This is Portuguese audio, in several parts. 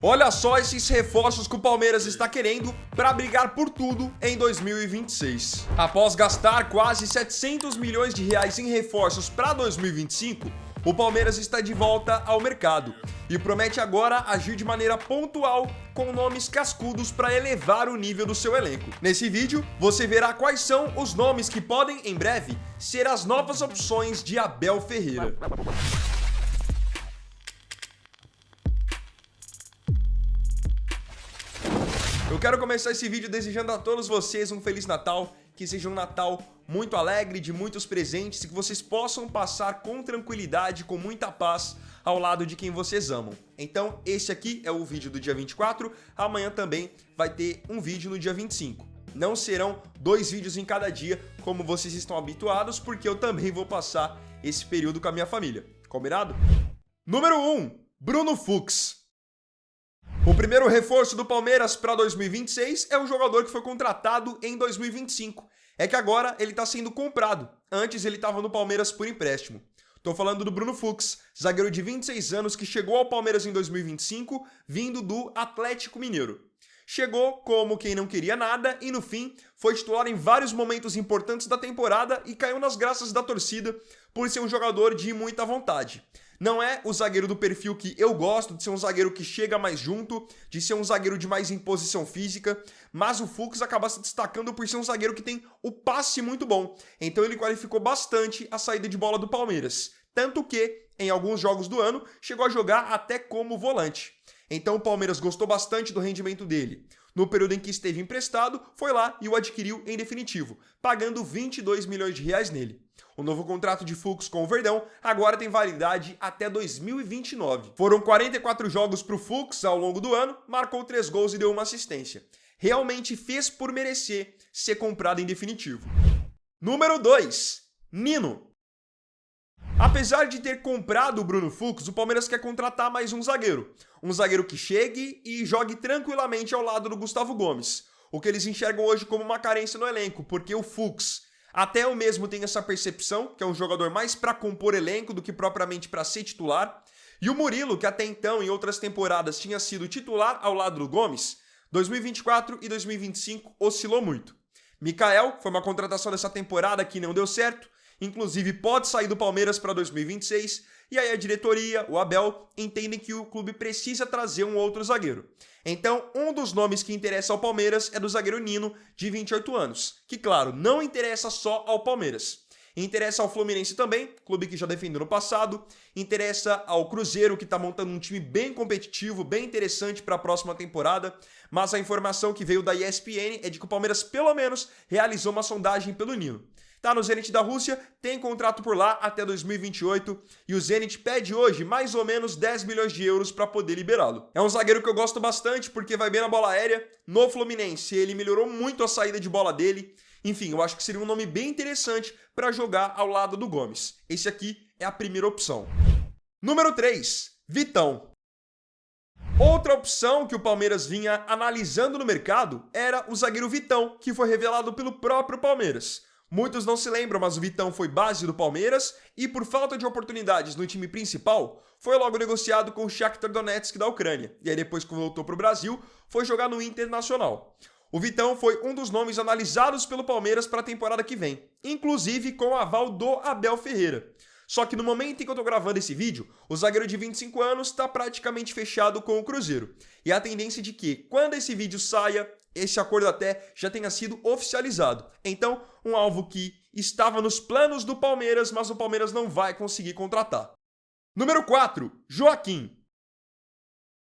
Olha só esses reforços que o Palmeiras está querendo para brigar por tudo em 2026. Após gastar quase 700 milhões de reais em reforços para 2025, o Palmeiras está de volta ao mercado e promete agora agir de maneira pontual com nomes cascudos para elevar o nível do seu elenco. Nesse vídeo, você verá quais são os nomes que podem, em breve, ser as novas opções de Abel Ferreira. Eu quero começar esse vídeo desejando a todos vocês um Feliz Natal, que seja um Natal muito alegre, de muitos presentes e que vocês possam passar com tranquilidade, com muita paz ao lado de quem vocês amam. Então, esse aqui é o vídeo do dia 24, amanhã também vai ter um vídeo no dia 25. Não serão 2 vídeos em cada dia, como vocês estão habituados, porque eu também vou passar esse período com a minha família. Combinado? Número 1, Bruno Fux. O primeiro reforço do Palmeiras para 2026 é um jogador que foi contratado em 2025. É que agora ele está sendo comprado. Antes ele estava no Palmeiras por empréstimo. Estou falando do Bruno Fux, zagueiro de 26 anos que chegou ao Palmeiras em 2025, vindo do Atlético Mineiro. Chegou como quem não queria nada e no fim foi titular em vários momentos importantes da temporada e caiu nas graças da torcida por ser um jogador de muita vontade. Não é o zagueiro do perfil que eu gosto, de ser um zagueiro que chega mais junto, de ser um zagueiro de mais imposição física, mas o Fux acaba se destacando por ser um zagueiro que tem o passe muito bom. Então ele qualificou bastante a saída de bola do Palmeiras. Tanto que, em alguns jogos do ano, chegou a jogar até como volante. Então o Palmeiras gostou bastante do rendimento dele. No período em que esteve emprestado, foi lá e o adquiriu em definitivo, pagando 22 milhões de reais nele. O novo contrato de Fux com o Verdão agora tem validade até 2029. Foram 44 jogos para o Fux ao longo do ano, marcou 3 gols e deu uma assistência. Realmente fez por merecer ser comprado em definitivo. Número 2, Nino. Apesar de ter comprado o Bruno Fux, o Palmeiras quer contratar mais um zagueiro. Um zagueiro que chegue e jogue tranquilamente ao lado do Gustavo Gomes. O que eles enxergam hoje como uma carência no elenco, porque o Fux, até eu mesmo tenho essa percepção, que é um jogador mais para compor elenco do que propriamente para ser titular. E o Murilo, que até então, em outras temporadas, tinha sido titular ao lado do Gomes, 2024 e 2025 oscilou muito. Mikael foi uma contratação dessa temporada que não deu certo, inclusive pode sair do Palmeiras para 2026, e aí a diretoria, o Abel, entendem que o clube precisa trazer um outro zagueiro. Então, um dos nomes que interessa ao Palmeiras é do zagueiro Nino, de 28 anos, que, claro, não interessa só ao Palmeiras. Interessa ao Fluminense também, clube que já defendeu no passado, interessa ao Cruzeiro, que está montando um time bem competitivo, bem interessante para a próxima temporada, mas a informação que veio da ESPN é de que o Palmeiras, pelo menos, realizou uma sondagem pelo Nino. Tá no Zenit da Rússia, tem contrato por lá até 2028 e o Zenit pede hoje mais ou menos 10 milhões de euros para poder liberá-lo. É um zagueiro que eu gosto bastante porque vai bem na bola aérea. No Fluminense ele melhorou muito a saída de bola dele. Enfim, eu acho que seria um nome bem interessante para jogar ao lado do Gomes. Esse aqui é a primeira opção. Número 3, Vitão. Outra opção que o Palmeiras vinha analisando no mercado era o zagueiro Vitão, que foi revelado pelo próprio Palmeiras. Muitos não se lembram, mas o Vitão foi base do Palmeiras e, por falta de oportunidades no time principal, foi logo negociado com o Shakhtar Donetsk da Ucrânia. E aí depois que voltou para o Brasil, foi jogar no Internacional. O Vitão foi um dos nomes analisados pelo Palmeiras para a temporada que vem, inclusive com o aval do Abel Ferreira. Só que no momento em que eu tô gravando esse vídeo, o zagueiro de 25 anos está praticamente fechado com o Cruzeiro. E a tendência é de que, quando esse vídeo saia, esse acordo até já tenha sido oficializado. Então, um alvo que estava nos planos do Palmeiras, mas o Palmeiras não vai conseguir contratar. Número 4, Joaquim.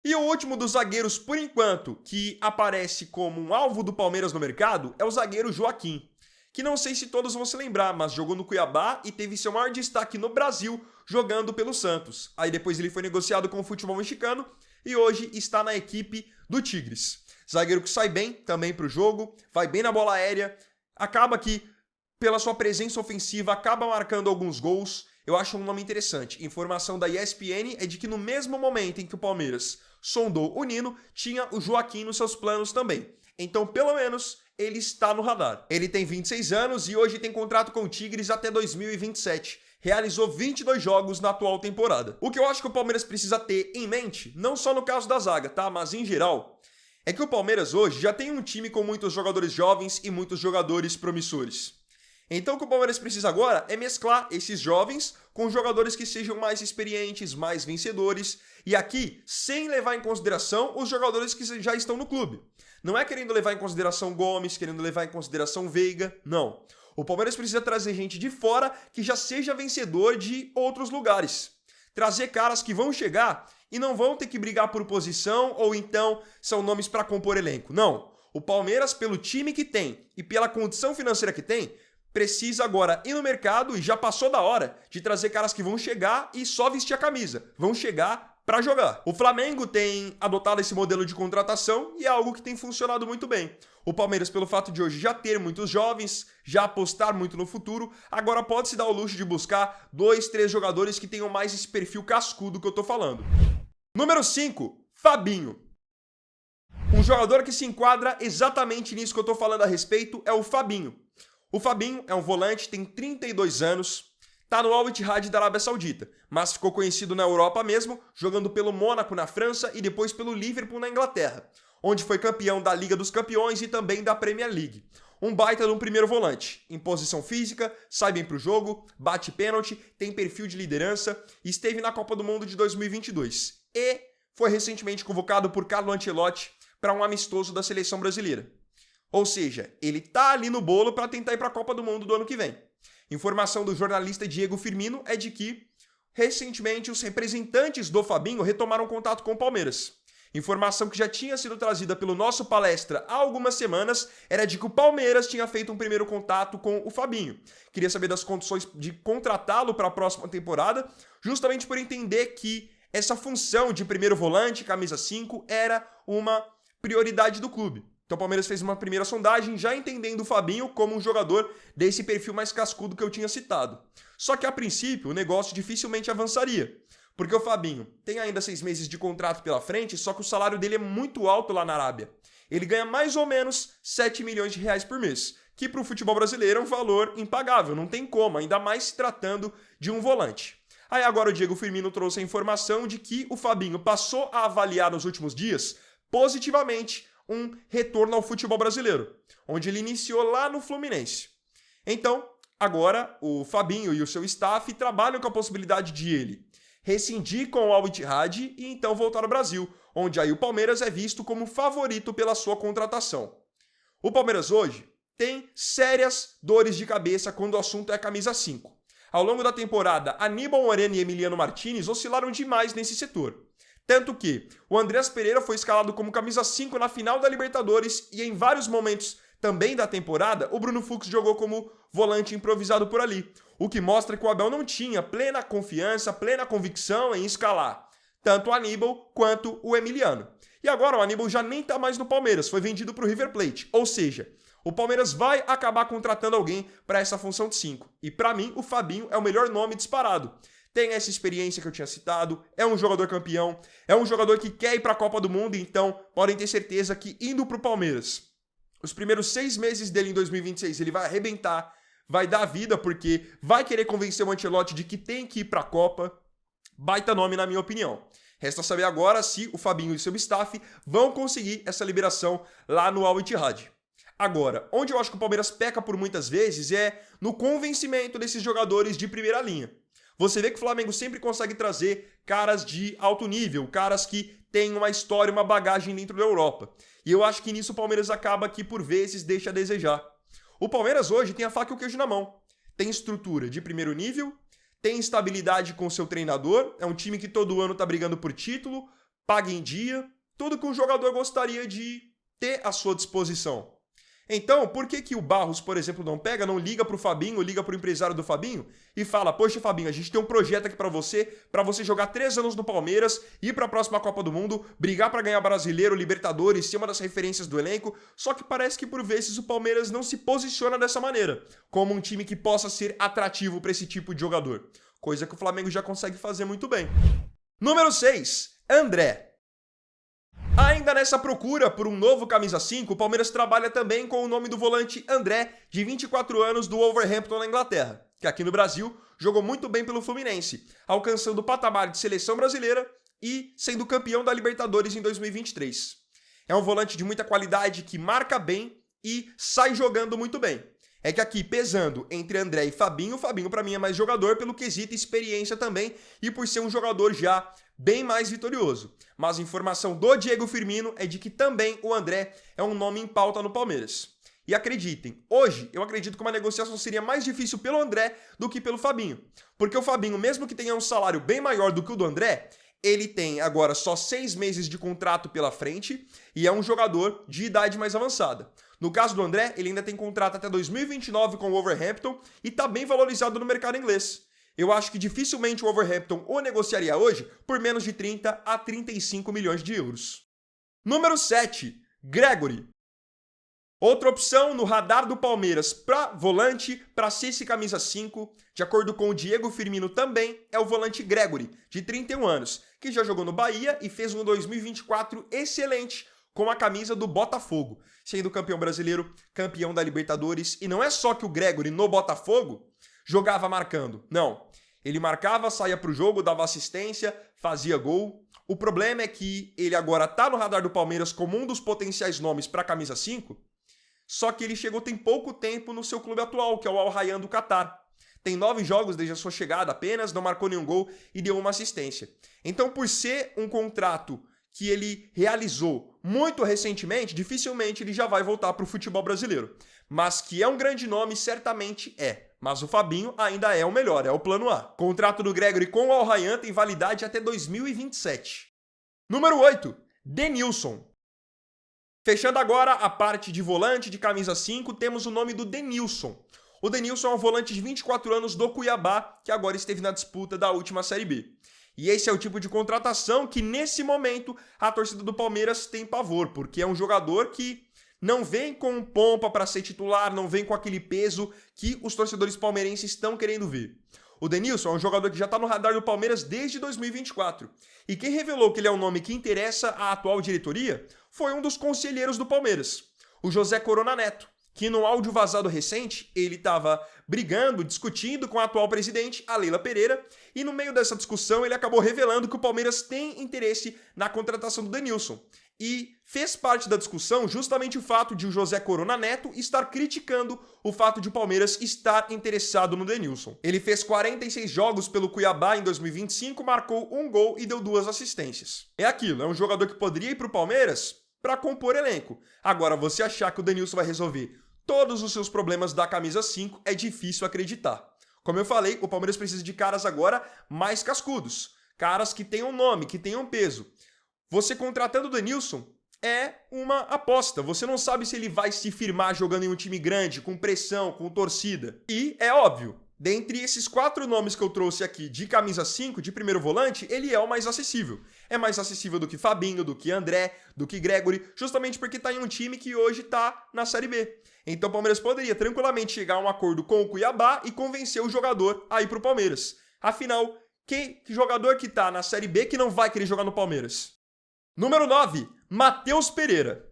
E o último dos zagueiros, por enquanto, que aparece como um alvo do Palmeiras no mercado é o zagueiro Joaquim, que não sei se todos vão se lembrar, mas jogou no Cuiabá e teve seu maior destaque no Brasil jogando pelo Santos. Aí depois ele foi negociado com o futebol mexicano e hoje está na equipe do Tigres. Zagueiro que sai bem também para o jogo, vai bem na bola aérea, acaba que, pela sua presença ofensiva, acaba marcando alguns gols. Eu acho um nome interessante. Informação da ESPN é de que no mesmo momento em que o Palmeiras sondou o Nino, tinha o Joaquim nos seus planos também. Então, pelo menos, ele está no radar. Ele tem 26 anos e hoje tem contrato com o Tigres até 2027. realizou 22 jogos na atual temporada. O que eu acho que o Palmeiras precisa ter em mente, não só no caso da zaga, tá? Mas em geral, é que o Palmeiras hoje já tem um time com muitos jogadores jovens e muitos jogadores promissores. Então o que o Palmeiras precisa agora é mesclar esses jovens com jogadores que sejam mais experientes, mais vencedores, e aqui sem levar em consideração os jogadores que já estão no clube. Não é querendo levar em consideração Gomes, querendo levar em consideração Veiga, não. O Palmeiras precisa trazer gente de fora que já seja vencedor de outros lugares. Trazer caras que vão chegar e não vão ter que brigar por posição ou então são nomes para compor elenco. Não. O Palmeiras, pelo time que tem e pela condição financeira que tem, precisa agora ir no mercado e já passou da hora de trazer caras que vão chegar e só vestir a camisa. Vão chegar para jogar. O Flamengo tem adotado esse modelo de contratação e é algo que tem funcionado muito bem. O Palmeiras, pelo fato de hoje já ter muitos jovens, já apostar muito no futuro, agora pode se dar o luxo de buscar 2, 3 jogadores que tenham mais esse perfil cascudo que eu tô falando. Número 5, Fabinho. Um jogador que se enquadra exatamente nisso que eu tô falando a respeito é o Fabinho. O Fabinho é um volante, tem 32 anos, tá no Al Ittihad da Arábia Saudita, mas ficou conhecido na Europa mesmo, jogando pelo Mônaco na França e depois pelo Liverpool na Inglaterra, onde foi campeão da Liga dos Campeões e também da Premier League. Um baita de um primeiro volante, em posição física, sai bem pro jogo, bate pênalti, tem perfil de liderança e esteve na Copa do Mundo de 2022. E foi recentemente convocado por Carlo Ancelotti para um amistoso da seleção brasileira. Ou seja, ele tá ali no bolo para tentar ir para a Copa do Mundo do ano que vem. Informação do jornalista Diego Firmino é de que, recentemente, os representantes do Fabinho retomaram contato com o Palmeiras. Informação que já tinha sido trazida pelo nosso palestra há algumas semanas era de que o Palmeiras tinha feito um primeiro contato com o Fabinho. Queria saber das condições de contratá-lo para a próxima temporada, justamente por entender que essa função de primeiro volante, camisa 5, era uma prioridade do clube. Então o Palmeiras fez uma primeira sondagem, já entendendo o Fabinho como um jogador desse perfil mais cascudo que eu tinha citado. Só que a princípio o negócio dificilmente avançaria, porque o Fabinho tem ainda 6 meses de contrato pela frente, só que o salário dele é muito alto lá na Arábia. Ele ganha mais ou menos 7 milhões de reais por mês, que para o futebol brasileiro é um valor impagável, não tem como, ainda mais se tratando de um volante. Aí agora o Diego Firmino trouxe a informação de que o Fabinho passou a avaliar nos últimos dias positivamente um retorno ao futebol brasileiro, onde ele iniciou lá no Fluminense. Então, agora o Fabinho e o seu staff trabalham com a possibilidade de ele rescindir com o Al Ittihad e então voltar ao Brasil, onde aí o Palmeiras é visto como favorito pela sua contratação. O Palmeiras hoje tem sérias dores de cabeça quando o assunto é a camisa 5. Ao longo da temporada, Aníbal Moreno e Emiliano Martinez oscilaram demais nesse setor. Tanto que o Andreas Pereira foi escalado como camisa 5 na final da Libertadores e em vários momentos também da temporada, o Bruno Fux jogou como volante improvisado por ali, o que mostra que o Abel não tinha plena confiança, plena convicção em escalar tanto o Aníbal quanto o Emiliano. E agora o Aníbal já nem tá mais no Palmeiras, foi vendido para o River Plate, ou seja, o Palmeiras vai acabar contratando alguém para essa função de 5. E para mim, o Fabinho é o melhor nome disparado. Tem essa experiência que eu tinha citado, é um jogador campeão, é um jogador que quer ir para a Copa do Mundo, então podem ter certeza que indo para o Palmeiras, os primeiros 6 meses dele em 2026 ele vai arrebentar, vai dar vida porque vai querer convencer o Ancelotti de que tem que ir para a Copa. Baita nome na minha opinião. Resta saber agora se o Fabinho e seu staff vão conseguir essa liberação lá no Al Ittihad. Agora, onde eu acho que o Palmeiras peca por muitas vezes é no convencimento desses jogadores de primeira linha. Você vê que o Flamengo sempre consegue trazer caras de alto nível, caras que têm uma história, uma bagagem dentro da Europa. E eu acho que nisso o Palmeiras acaba que por vezes deixa a desejar. O Palmeiras hoje tem a faca e o queijo na mão. Tem estrutura de primeiro nível, tem estabilidade com o seu treinador, é um time que todo ano tá brigando por título, paga em dia, tudo que um jogador gostaria de ter à sua disposição. Então, por que o Barros, por exemplo, não pega, não liga pro Fabinho, liga pro empresário do Fabinho e fala: poxa, Fabinho, a gente tem um projeto aqui pra você jogar 3 anos no Palmeiras, ir pra próxima Copa do Mundo, brigar pra ganhar Brasileiro, Libertadores, ser uma das referências do elenco. Só que parece que por vezes o Palmeiras não se posiciona dessa maneira, como um time que possa ser atrativo pra esse tipo de jogador. Coisa que o Flamengo já consegue fazer muito bem. Número 6, André. Ainda nessa procura por um novo camisa 5, o Palmeiras trabalha também com o nome do volante André, de 24 anos, do Wolverhampton na Inglaterra. que aqui no Brasil jogou muito bem pelo Fluminense, alcançando o patamar de seleção brasileira e sendo campeão da Libertadores em 2023. É um volante de muita qualidade que marca bem e sai jogando muito bem. É que aqui, pesando entre André e Fabinho, o Fabinho para mim é mais jogador pelo quesito experiência também e por ser um jogador já bem mais vitorioso. Mas a informação do Diego Firmino é de que também o André é um nome em pauta no Palmeiras. E acreditem, hoje eu acredito que uma negociação seria mais difícil pelo André do que pelo Fabinho. Porque o Fabinho, mesmo que tenha um salário bem maior do que o do André, ele tem agora só 6 meses de contrato pela frente e é um jogador de idade mais avançada. No caso do André, ele ainda tem contrato até 2029 com o Wolverhampton e está bem valorizado no mercado inglês. Eu acho que dificilmente o Wolverhampton o negociaria hoje por menos de 30 a 35 milhões de euros. Número 7, Gregore. Outra opção no radar do Palmeiras para volante, para ser esse camisa 5, de acordo com o Diego Firmino também, é o volante Gregore, de 31 anos, que já jogou no Bahia e fez um 2024 excelente com a camisa do Botafogo, sendo campeão brasileiro, campeão da Libertadores. E não é só que o Gregore no Botafogo jogava marcando, não. Ele marcava, saía para o jogo, dava assistência, fazia gol. O problema é que ele agora está no radar do Palmeiras como um dos potenciais nomes para a camisa 5, só que ele chegou tem pouco tempo no seu clube atual, que é o Al Rayyan do Catar. Tem 9 jogos desde a sua chegada apenas, não marcou nenhum gol e deu uma assistência. Então, por ser um contrato que ele realizou muito recentemente, dificilmente ele já vai voltar para o futebol brasileiro. Mas que é um grande nome, certamente é. Mas o Fabinho ainda é o melhor, é o plano A. Contrato do Gregore com o Al Rayyan tem validade até 2027. Número 8, Denilson. Fechando agora a parte de volante de camisa 5, temos o nome do Denilson. O Denilson é um volante de 24 anos do Cuiabá, que agora esteve na disputa da última Série B. E esse é o tipo de contratação que, nesse momento, a torcida do Palmeiras tem pavor, porque é um jogador que não vem com pompa para ser titular, não vem com aquele peso que os torcedores palmeirenses estão querendo ver. O Denilson é um jogador que já está no radar do Palmeiras desde 2024. E quem revelou que ele é um nome que interessa à atual diretoria foi um dos conselheiros do Palmeiras, o José Corona Neto, que no áudio vazado recente, ele estava brigando, discutindo com a atual presidente, a Leila Pereira, e no meio dessa discussão ele acabou revelando que o Palmeiras tem interesse na contratação do Denilson. E fez parte da discussão justamente o fato de o José Corona Neto estar criticando o fato de o Palmeiras estar interessado no Denilson. Ele fez 46 jogos pelo Cuiabá em 2025, marcou 1 gol e deu 2 assistências. É aquilo, é um jogador que poderia ir para o Palmeiras para compor elenco. Agora, você achar que o Denilson vai resolver todos os seus problemas da camisa 5 é difícil acreditar. Como eu falei, o Palmeiras precisa de caras agora mais cascudos. Caras que tenham nome, que tenham peso. Você contratando o Denilson é uma aposta. Você não sabe se ele vai se firmar jogando em um time grande, com pressão, com torcida. E é óbvio, dentre esses 4 nomes que eu trouxe aqui de camisa 5, de primeiro volante, ele é o mais acessível. É mais acessível do que Fabinho, do que André, do que Gregore, justamente porque está em um time que hoje está na Série B. Então o Palmeiras poderia tranquilamente chegar a um acordo com o Cuiabá e convencer o jogador a ir para o Palmeiras. Afinal, que jogador que está na Série B que não vai querer jogar no Palmeiras? Número 9, Matheus Pereira.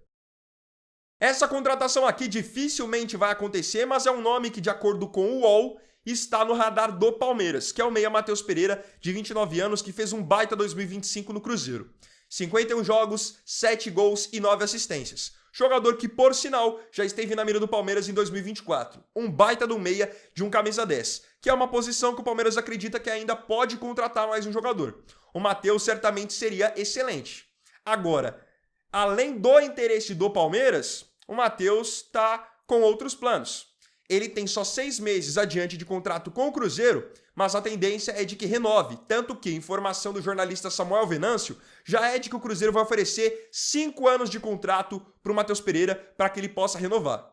Essa contratação aqui dificilmente vai acontecer, mas é um nome que, de acordo com o UOL, está no radar do Palmeiras, que é o meia Matheus Pereira, de 29 anos, que fez um baita 2025 no Cruzeiro. 51 jogos, 7 gols e 9 assistências. Jogador que, por sinal, já esteve na mira do Palmeiras em 2024. Um baita do meia de um camisa 10, que é uma posição que o Palmeiras acredita que ainda pode contratar mais um jogador. O Matheus certamente seria excelente. Agora, além do interesse do Palmeiras, o Matheus está com outros planos. Ele tem só 6 meses adiante de contrato com o Cruzeiro, mas a tendência é de que renove, tanto que informação do jornalista Samuel Venâncio já é de que o Cruzeiro vai oferecer 5 anos de contrato para o Matheus Pereira para que ele possa renovar.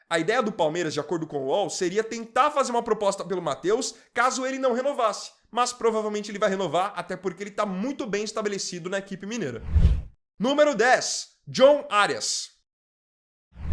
A ideia do Palmeiras, de acordo com o UOL, seria tentar fazer uma proposta pelo Matheus caso ele não renovasse, mas provavelmente ele vai renovar, até porque ele está muito bem estabelecido na equipe mineira. Número 10, John Arias.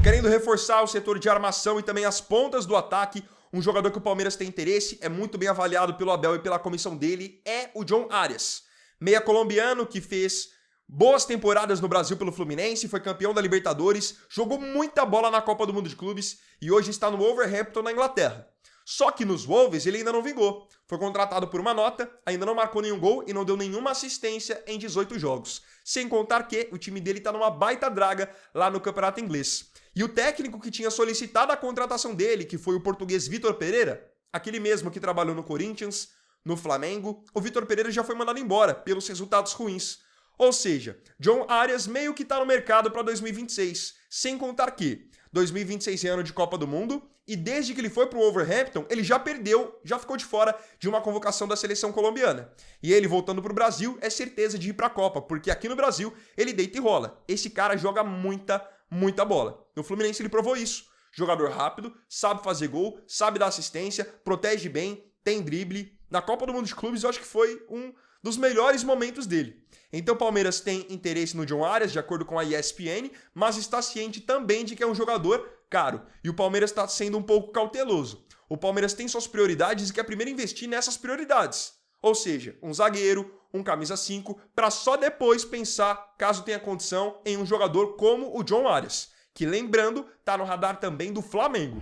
Querendo reforçar o setor de armação e também as pontas do ataque, um jogador que o Palmeiras tem interesse, é muito bem avaliado pelo Abel e pela comissão dele, é o John Arias. Meia colombiano que fez boas temporadas no Brasil pelo Fluminense, foi campeão da Libertadores, jogou muita bola na Copa do Mundo de Clubes e hoje está no Wolverhampton na Inglaterra. Só que nos Wolves ele ainda não vingou. Foi contratado por uma nota, ainda não marcou nenhum gol e não deu nenhuma assistência em 18 jogos. Sem contar que o time dele tá numa baita draga lá no campeonato inglês. E o técnico que tinha solicitado a contratação dele, que foi o português Vitor Pereira, aquele mesmo que trabalhou no Corinthians, no Flamengo, o Vitor Pereira já foi mandado embora pelos resultados ruins. Ou seja, John Arias meio que tá no mercado para 2026. Sem contar que 2026 é ano de Copa do Mundo e desde que ele foi pro Wolverhampton, ele já perdeu, já ficou de fora de uma convocação da seleção colombiana. E ele voltando pro Brasil é certeza de ir pra Copa, porque aqui no Brasil ele deita e rola. Esse cara joga muita bola. No Fluminense ele provou isso. Jogador rápido, sabe fazer gol, sabe dar assistência, protege bem, tem drible. Na Copa do Mundo de Clubes eu acho que foi um dos melhores momentos dele. Então o Palmeiras tem interesse no John Arias, de acordo com a ESPN, mas está ciente também de que é um jogador caro. E o Palmeiras está sendo um pouco cauteloso. O Palmeiras tem suas prioridades e quer primeiro investir nessas prioridades. Ou seja, um zagueiro, um camisa 5, para só depois pensar, caso tenha condição, em um jogador como o John Arias, que lembrando, está no radar também do Flamengo.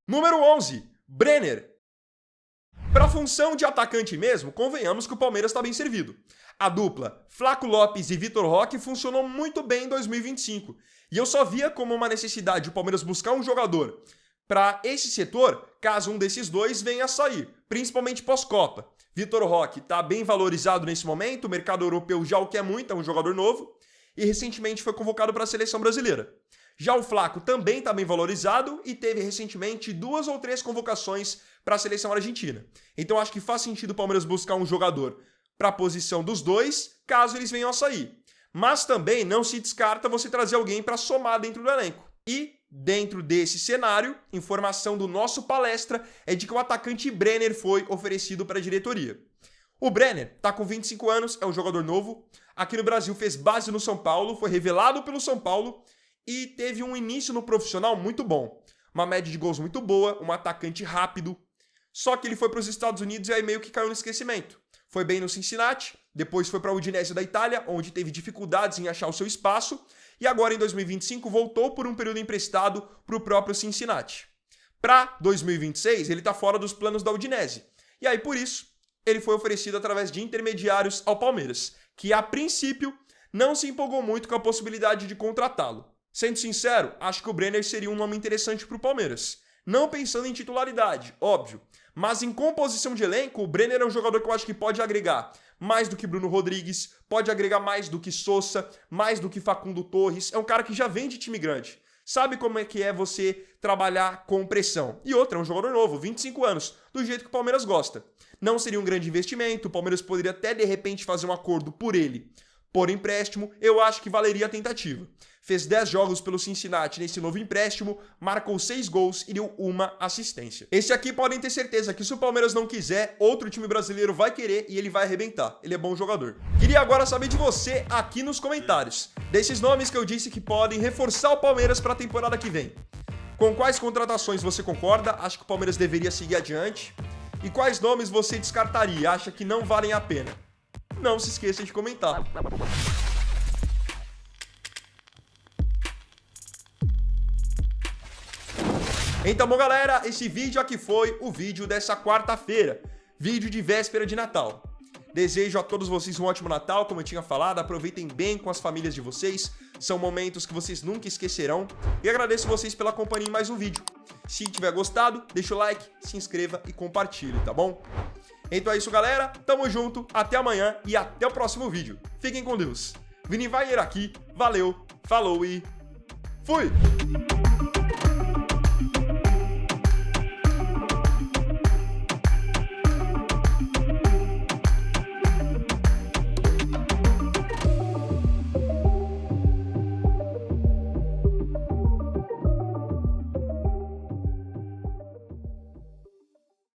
Número 11, Brenner. Para a função de atacante mesmo, convenhamos que o Palmeiras está bem servido. A dupla Flaco Lopes e Vitor Roque funcionou muito bem em 2025. E eu só via como uma necessidade o Palmeiras buscar um jogador para esse setor, caso um desses dois venha a sair, principalmente pós-Copa. Vitor Roque está bem valorizado nesse momento, o mercado europeu já o quer muito, é um jogador novo, e recentemente foi convocado para a seleção brasileira. Já o Flaco também está bem valorizado e teve recentemente 2 ou 3 convocações para a seleção argentina. Então acho que faz sentido o Palmeiras buscar um jogador para a posição dos dois, caso eles venham a sair. Mas também não se descarta você trazer alguém para somar dentro do elenco. E, dentro desse cenário, informação do nosso palestra é de que o atacante Brenner foi oferecido para a diretoria. O Brenner está com 25 anos, é um jogador novo. Aqui no Brasil fez base no São Paulo, foi revelado pelo São Paulo e teve um início no profissional muito bom. Uma média de gols muito boa, um atacante rápido. Só que ele foi para os Estados Unidos e aí meio que caiu no esquecimento. Foi bem no Cincinnati, depois foi para a Udinese da Itália, onde teve dificuldades em achar o seu espaço, e agora em 2025 voltou por um período emprestado para o próprio Cincinnati. Para 2026 ele está fora dos planos da Udinese, e aí por isso ele foi oferecido através de intermediários ao Palmeiras, que a princípio não se empolgou muito com a possibilidade de contratá-lo. Sendo sincero, acho que o Brenner seria um nome interessante para o Palmeiras. Não pensando em titularidade, óbvio, mas em composição de elenco, o Brenner é um jogador que eu acho que pode agregar mais do que Bruno Rodrigues, pode agregar mais do que Sousa, mais do que Facundo Torres. É um cara que já vem de time grande. Sabe como é que é você trabalhar com pressão. E outra, é um jogador novo, 25 anos, do jeito que o Palmeiras gosta. Não seria um grande investimento, o Palmeiras poderia até de repente fazer um acordo por ele. Por empréstimo, eu acho que valeria a tentativa. Fez 10 jogos pelo Cincinnati nesse novo empréstimo, marcou 6 gols e deu 1 assistência. Esse aqui podem ter certeza que se o Palmeiras não quiser, outro time brasileiro vai querer e ele vai arrebentar. Ele é bom jogador. Queria agora saber de você aqui nos comentários, desses nomes que eu disse que podem reforçar o Palmeiras para a temporada que vem. Com quais contratações você concorda? Acha que o Palmeiras deveria seguir adiante? E quais nomes você descartaria? Acha que não valem a pena? Não se esqueça de comentar. Então, bom, galera, esse vídeo aqui foi o vídeo dessa quarta-feira, vídeo de véspera de Natal. Desejo a todos vocês um ótimo Natal, como eu tinha falado, aproveitem bem com as famílias de vocês, são momentos que vocês nunca esquecerão, e agradeço vocês pela companhia em mais um vídeo. Se tiver gostado, deixa o like, se inscreva e compartilhe, tá bom? Então é isso, galera, tamo junto, até amanhã e até o próximo vídeo. Fiquem com Deus. Vini Wagner aqui, valeu, falou e fui!